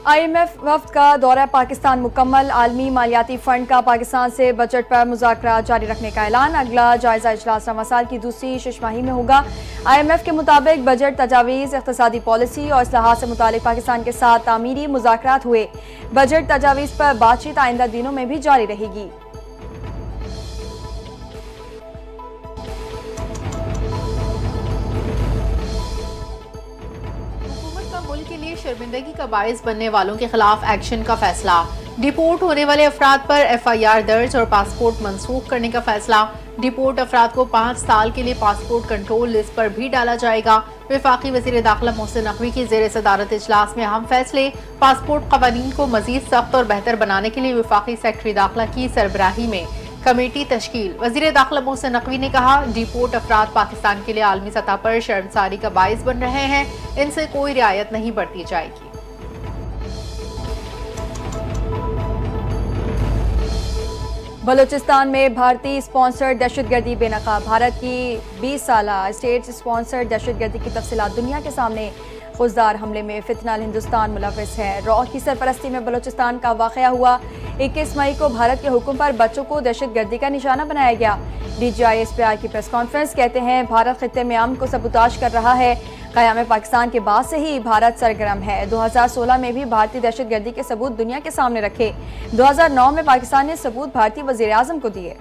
IMF वफ्द का दौरा पाकिस्तान मुकम्मल। आलमी मालियाती फंड का पाकिस्तान से बजट पर मुज़ाकरा जारी रखने का ऐलान। अगला जायजा इजलास रवां साल की दूसरी शिशमाही में होगा। IMF के मुताबिक बजट तजावीज़, इक़्तिसादी पॉलिसी और इस्लाहात से मुतालिक पाकिस्तान के साथ तामीरी मुज़ाकरात हुए। बजट तजावीज़ पर बातचीत आइंदा दिनों में भी जारी रहेगी। मुल्क के लिए शर्मिंदगी का बायस बनने वालों के खिलाफ एक्शन का फैसला। डिपोर्ट होने वाले अफराद पर FIR दर्ज और पासपोर्ट मनसूख करने का फैसला। डिपोर्ट अफराद को 5 साल के लिए पासपोर्ट कंट्रोल लिस्ट पर भी डाला जाएगा। वफाकी वज़ीर दाखिला मोहसिन नकवी की ज़ेर सदारत इजलास में अहम फैसले। पासपोर्ट कवानीन को मजीद सख्त और बेहतर बनाने के लिए वफाकी सेक्रेटरी दाखिला की सरबराही में कमेटी तश्कील। वज़ीर दाखिला मोहसिन नकवी ने कहा, डिपोर्ट अफराद पाकिस्तान के लिए आलमी सतह पर शर्मसारी का बायस बन रहे हैं, इनसे कोई रियायत नहीं बरती जाएगी। बलूचिस्तान में भारतीय स्पॉन्सर्ड दहशतगर्दी बेनकाब। भारत की 20 साला स्टेट स्पॉन्सर्ड दहशतगर्दी की तफसीलात दुनिया के सामने। खुजदार हमले में फितनल हिंदुस्तान मुलविस है। रॉ की सरपरस्ती में बलूचिस्तान का वाक़या हुआ। 21 मई को भारत के हुक्म पर बच्चों को दहशतगर्दी का निशाना बनाया गया। DGI SPR की प्रेस कॉन्फ्रेंस। कहते हैं भारत खित्ते में अमन को सबूताज कर रहा है। क़याम पाकिस्तान के बाद से ही भारत सरगर्म है। 2016 में भी भारतीय दहशतगर्दी के सबूत दुनिया के सामने रखे। 2009 में पाकिस्तान ने सबूत भारतीय वज़ीर आज़म को दिए।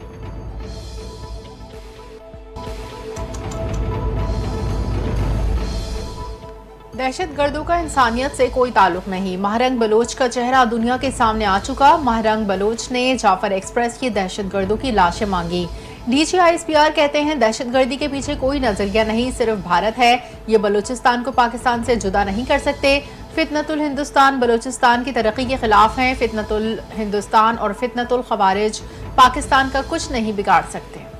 दहशतगर्दों का इंसानियत से कोई ताल्लुक नहीं। महरंग बलोच का चेहरा दुनिया के सामने आ चुका। महरंग बलोच ने जाफर एक्सप्रेस की दहशतगर्दों की लाशें मांगी। DGI SPR कहते हैं दहशतगर्दी के पीछे कोई नजरिया नहीं, सिर्फ भारत है। ये बलूचिस्तान को पाकिस्तान से जुदा नहीं कर सकते। फितनतुल हिंदुस्तान बलूचिस्तान की तरक्की के खिलाफ हैं। फितनतुल हिंदुस्तान और फितनतुल खवारिज पाकिस्तान का कुछ नहीं बिगाड़ सकते।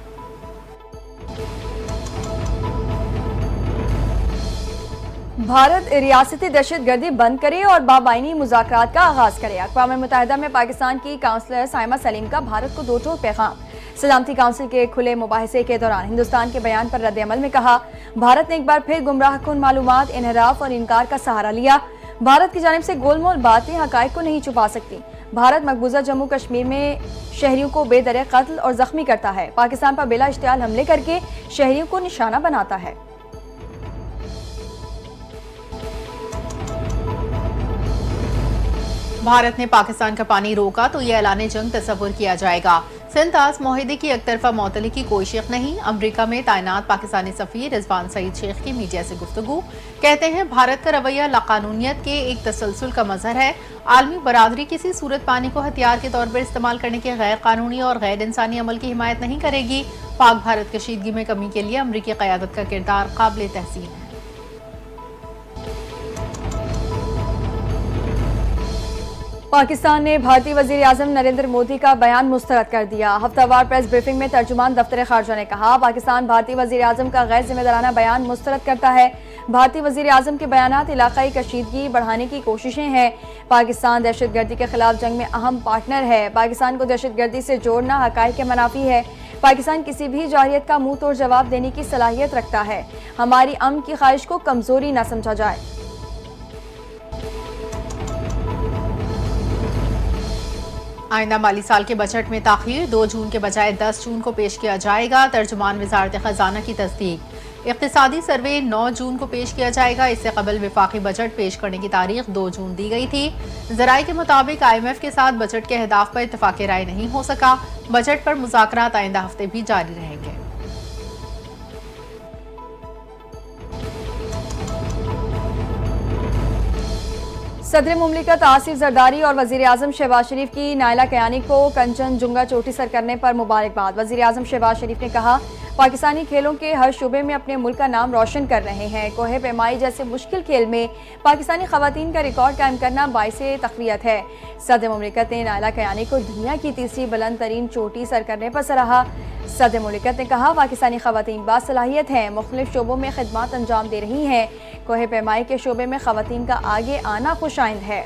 भारत रियासती दहशतगर्दी बंद करे और बाबाइनी मुज़ाकरात का आगाज करे। अक़वाम मुत्तहिदा में पाकिस्तान की काउंसलर साइमा सलीम का भारत को दो टोक पैगाम। सलामती काउंसिल के खुले मुबाहिसे के दौरान हिंदुस्तान के बयान पर रद्द-ए-अमल में कहा, भारत ने एक बार फिर गुमराहकुन मालूमात, इनहराफ और इनकार का सहारा लिया। भारत की जानिब से गोलमोल बातें हक़ाइक़ को नहीं छुपा सकती। भारत मकबूजा जम्मू कश्मीर में शहरियों को बेदरे कत्ल और जख्मी करता है। पाकिस्तान पर बिला इश्तियाल हमले करके शहरियों को निशाना बनाता है। भारत ने पाकिस्तान का पानी रोका तो ये ऐलान जंग तस्वुर किया जाएगा। सिंतास माहिदे की एक तरफा मौतली की कोई शेख नहीं। अमरीका में तैनात पाकिस्तानी सफीर रिजवान सईद शेख की मीडिया से गुफ्तगू। कहते हैं भारत का रवैया लाकानूनियत के एक तसलसल का मजहर है। आलमी बरादरी किसी सूरत पानी को हथियार के तौर पर इस्तेमाल करने के गैर कानूनी और गैर इंसानी अमल की हिमायत नहीं करेगी। पाक भारत कशीदगी में कमी के लिए अमरीकी क़यादत का किरदार काबिल तहसीन है। पाकिस्तान ने भारतीय वज़ीर आज़म नरेंद्र मोदी का बयान मुस्तरद कर दिया। हफ्तावार प्रेस ब्रीफिंग में तर्जुमान दफ्तर खारजा ने कहा, पाकिस्तान भारतीय वज़ीर आज़म का गैर जिम्मेदाराना बयान मुस्तरद करता है। भारतीय वज़ीर आज़म के बयानात इलाकाई कशीदगी बढ़ाने की कोशिशें हैं। पाकिस्तान दहशतगर्दी के खिलाफ जंग में अहम पार्टनर है। पाकिस्तान को दहशतगर्दी से जोड़ना हक़ाइक़ के मनाफी है। पाकिस्तान किसी भी जारियत का मुंह तोड़ जवाब देने की सलाहियत रखता है। हमारी अमन की ख्वाहिश को कमजोरी न समझा जाए। आइंदा माली साल के बजट में ताख़ीर 2 जून के बजाय 10 जून को पेश किया जाएगा। तर्जुमान वज़ारत ख़ज़ाना की तस्दीक। इक़्तिसादी सर्वे 9 जून को पेश किया जाएगा। इससे कबल वफाकी बजट पेश करने की तारीख 2 जून दी गई थी। ज़राए के मुताबिक IMF के साथ बजट के अहदाफ पर इत्तफ़ाक़ राय नहीं हो सका। बजट पर मुज़ाकरात आइंदा हफ्ते भी जारी रहेंगे। सदर मुमलिकत आसिफ जरदारी और वज़ीर आज़म शहबाज शरीफ की नायला कयानी को कंचनजुंगा चोटी सर करने पर मुबारकबाद। वज़ीर आज़म शहबाज शरीफ ने कहा, पाकिस्तानी खेलों के हर शोबे में अपने मुल्क का नाम रोशन कर रहे हैं। कोहे पैमाई जैसे मुश्किल खेल में पाकिस्तानी खवातीन का रिकॉर्ड कायम करना बाइसे तक़वियत है। सदर मुमलिकत ने नायला कयानी को दुनिया की तीसरी बुलंद तरीन चोटी सर करने पर सराहा। सदर मुमलिकत ने कहा, पाकिस्तानी खवातीन बासलाहियत हैं, मुख्तलिफ शोबों में खिदमात अंजाम दे रही हैं। कोहे पैमाई के शोबे में खवातीन का आगे आना खुशाइंद है।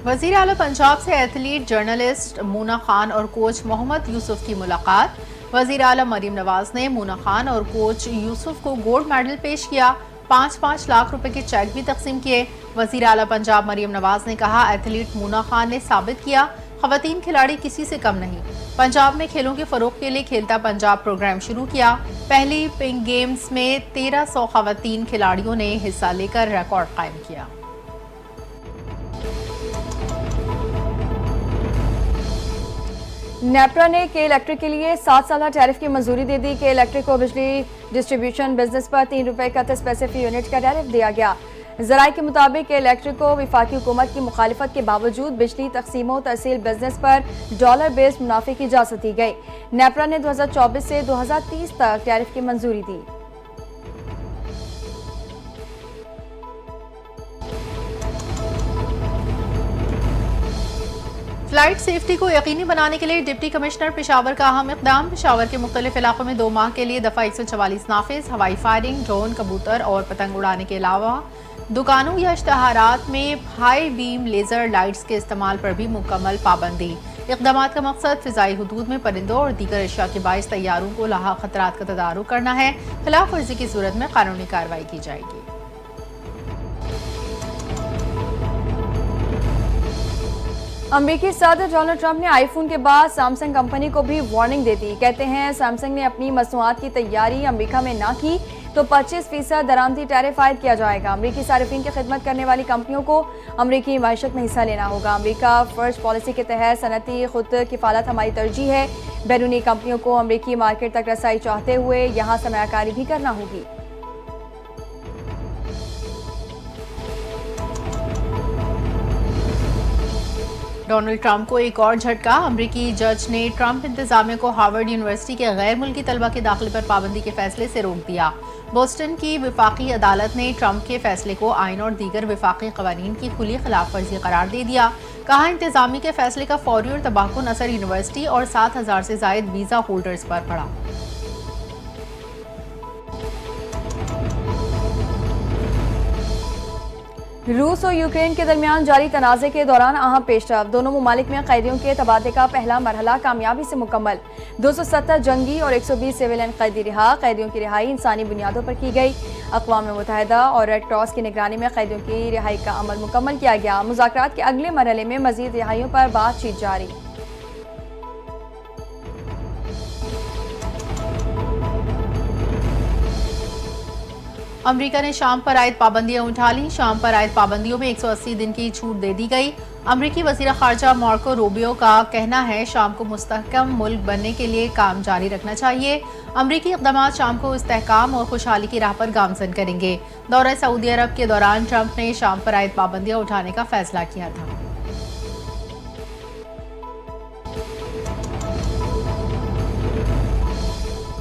वज़ीर आला पंजाब से एथलीट, जर्नलिस्ट मूना खान और कोच मोहम्मद यूसुफ की मुलाकात। वज़ीर आला मरीम नवाज ने मूना खान और कोच यूसुफ को गोल्ड मेडल पेश किया। 5-5 लाख रुपए के चेक भी तकसीम किए। वजीर आला पंजाब मरियम नवाज ने कहा, एथलीट मूना खान ने साबित किया खवातीन खिलाड़ी किसी से कम नहीं। पंजाब में खेलों के फरोग के लिए खेलता पंजाब प्रोग्राम शुरू किया। पहली पिंक गेम्स में 1300 खवातीन खिलाड़ियों ने हिस्सा लेकर रिकॉर्ड कायम किया। नेपरा ने के इलेक्ट्रिक के लिए 7 साल टैरिफ की मंजूरी दे दी। के इलेक्ट्रिक को बिजली डिस्ट्रीब्यूशन बिजनेस पर ₹3.31 फी यूनिट का टैरिफ दिया गया। जराये के मुताबिक के इलेक्ट्रिक को वफाकी हुकूमत की मुखालिफत के बावजूद बिजली तकसीम व तहसील बिजनेस पर डॉलर बेस्ड मुनाफे की इजाजत दी गई। नेपरा ने 2024 से 2030 तक टैरिफ की मंजूरी दी। फ्लाइट सेफ्टी को यकीनी बनाने के लिए डिप्टी कमिश्नर पेशावर का अहम इक़दाम। पेशावर के मुख्तलिफ इलाकों में 2 माह के लिए दफ़ा 144 नाफिज। हवाई फायरिंग, ड्रोन, कबूतर और पतंग उड़ाने के अलावा दुकानों या इश्तहारात में हाई बीम लेजर लाइट्स के इस्तेमाल पर भी मुकम्मल पाबंदी। इक़दामात का मकसद फ़िज़ाई हुदूद में परिंदों और दीगर अशिया के बाइस तैयारों को लाहक खतरात का तदारुक करना है। खिलाफ वर्जी की सूरत में कानूनी कार्रवाई की जाएगी। अमेरिकी सदर डोनाल्ड ट्रंप ने आईफोन के बाद सैमसंग कंपनी को भी वार्निंग दे दी। कहते हैं सैमसंग ने अपनी मसनूआत की तैयारी अमेरिका में ना की तो 25% दरामदी टैरिफ आयद किया जाएगा। अमेरिकी सार्फिन की खिदमत करने वाली कंपनियों को अमेरिकी मायशत में हिस्सा लेना होगा। अमेरिका फर्स्ट पॉलिसी के तहत सनती खुद किफालत हमारी तरजीह है। बैरूनी कंपनियों को अमेरिकी मार्केट तक रसाई चाहते हुए यहाँ सरमायाकारी भी करना होगी। डोनाल्ड ट्रंप को एक और झटका। अमेरिकी जज ने ट्रंप इंतजामिया को हार्वर्ड यूनिवर्सिटी के गैर मुल्की तलबा के दाखिले पर पाबंदी के फैसले से रोक दिया। बोस्टन की विफाकी अदालत ने ट्रंप के फैसले को आइन और दीगर विफाकी कवानीन की खुली खिलाफ वर्जी करार दे दिया। कहा, इंतजामी के फैसले का फौरी और तबाहकुन असर यूनिवर्सिटी और 7,000 से जायद वीजा होल्डर्स पर पड़ा। रूस और यूक्रेन के दरमियान जारी तनाज़े के दौरान अहम पेशरफ। दोनों मुमालिक में कैदियों के तबादले का पहला मरहला कामयाबी से मुकम्मल। 270 जंगी और 120 सिविलियन कैदी रिहा। कैदियों की रिहाई इंसानी बुनियादों पर की गई। अक़वाम मुत्तहिदा और रेड क्रॉस की निगरानी में कैदियों की रिहाई का अमल मुकम्मल किया गया। मुज़ाकरात के अगले मरहले में मज़ीद रिहाइयों पर बातचीत जारी। अमेरिका ने शाम पर आयद पाबंदियां उठा ली। शाम पर आयद पाबंदियों में 180 दिन की छूट दे दी गई। अमेरिकी वज़ीर ख़ारजा मार्को रूबियो का कहना है, शाम को मुस्तहकम मुल्क बनने के लिए काम जारी रखना चाहिए। अमेरिकी इक़दामात शाम को इस्तेहकाम और खुशहाली की राह पर गामजन करेंगे। दौरा सऊदी अरब के दौरान ट्रंप ने शाम पर आयद पाबंदियां उठाने का फैसला किया था।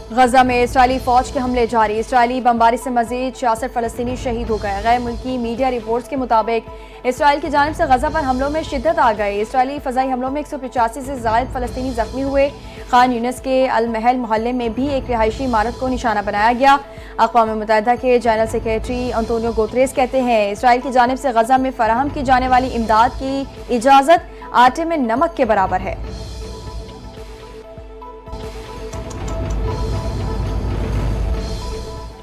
गजा में इसराइली फौज के हमले जारी। इसराइली बमबारी से मजीद 66 फलस्तीनी शहीद हो गए। गैर मुल्की मीडिया रिपोर्ट्स के मुताबिक इसराइल की जानिब से गजा पर हमलों में शिद्दत आ गई। इसराइली फजाई हमलों में 185 से जायद फलस्तीनी जख्मी हुए। खान यूनिस के अल महल मोहल्ले में भी एक रिहायशी इमारत को निशाना बनाया गया। अक़वाम मुत्तहिदा के जनरल सेक्रेटरी अंतोनियो गुतरेस कहते हैं, इसराइल की जानिब से गजा में फराहम की जाने वाली इमदाद की इजाज़त आटे में नमक के बराबर है।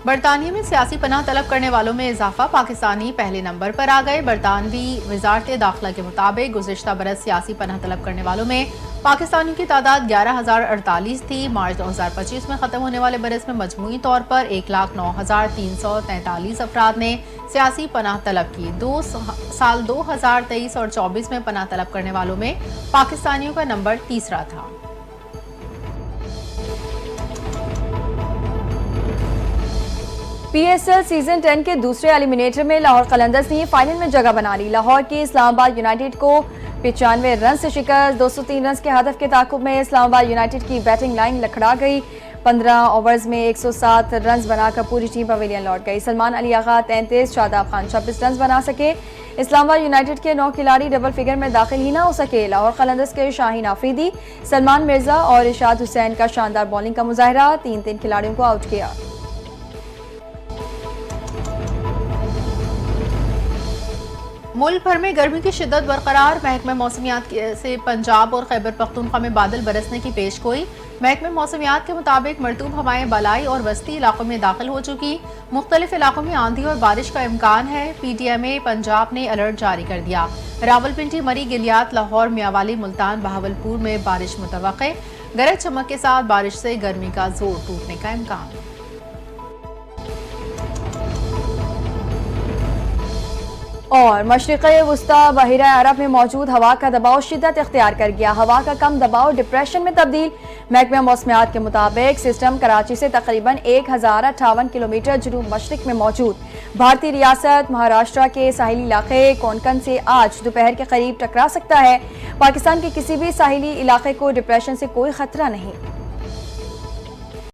बरतानिया में सियासी पनाह तलब करने वालों में इजाफा। पाकिस्तानी पहले नंबर पर आ गए। बरतानवी वजारत दाखिला के मुताबिक गुज़िश्ता बरस सियासी पनाह तलब करने वालों में पाकिस्तानियों की तादाद 11,048 थी। मार्च 2025 में ख़त्म होने वाले बरस में मजमूई तौर पर 1,09,343 अफराद ने सियासी पनाह तलब की। साल 2023 और 24 में पनाह तलब करने वालों में पाकिस्तानियों का नंबर तीसरा था। PSL सीजन 10 के दूसरे एलिमिनेटर में लाहौर कलंदर्स ने फाइनल में जगह बना ली। लाहौर की इस्लामाबाद यूनाइटेड को 95 रन से शिकस्त। 203 रन के हदफ के ताकुब में इस्लामाबाद यूनाइटेड की बैटिंग लाइन लखड़ा गई। 15 ओवर्स में 107 रन बनाकर पूरी टीम पवेलियन लौट गई। सलमान अली आगा 33, शादाब खान 26 रन बना सके। इस्लामाबाद यूनाइटेड के 9 खिलाड़ी डबल फिगर में दाखिल ही ना हो सके। लाहौर कलंदर्स के शाहीन आफरीदी, सलमान मिर्जा और इरशाद हुसैन का शानदार बॉलिंग का मुजाहरा। 3-3 खिलाड़ियों को आउट किया। मुल्क भर में गर्मी की शिद्दत बरकरार। महकमा मौसमियात से पंजाब और खैबर पख्तूनख्वा में बादल बरसने की पेशगोई। महकमे मौसमियात के मुताबिक मरतूब हवाएं बलाई और वस्ती इलाकों में दाखिल हो चुकी। मुख्तलिफ इलाकों में आंधी और बारिश का इम्कान है। PTMA पंजाब ने अलर्ट जारी कर दिया। रावलपिंडी, मरी, गिलियात, लाहौर, मियावाली, मुल्तान, बहावलपुर में बारिश मुतवक्के। गरज चमक के साथ बारिश से गर्मी का जोर टूटने का इम्कान। और मशरिक़े वुस्ता बहिरा अरब में मौजूद हवा का दबाव शिद्दत इख्तियार कर गया। हवा का कम दबाव डिप्रेशन में तब्दील। महकमा मौसमियात के मुताबिक सिस्टम कराची से तकरीबन 1058 किलोमीटर जनूब मशरिक में मौजूद भारतीय रियासत महाराष्ट्र के साहिली इलाके कोंकण से आज दोपहर के करीब टकरा सकता है। पाकिस्तान के किसी भी साहिली इलाके को डिप्रेशन से कोई खतरा नहीं।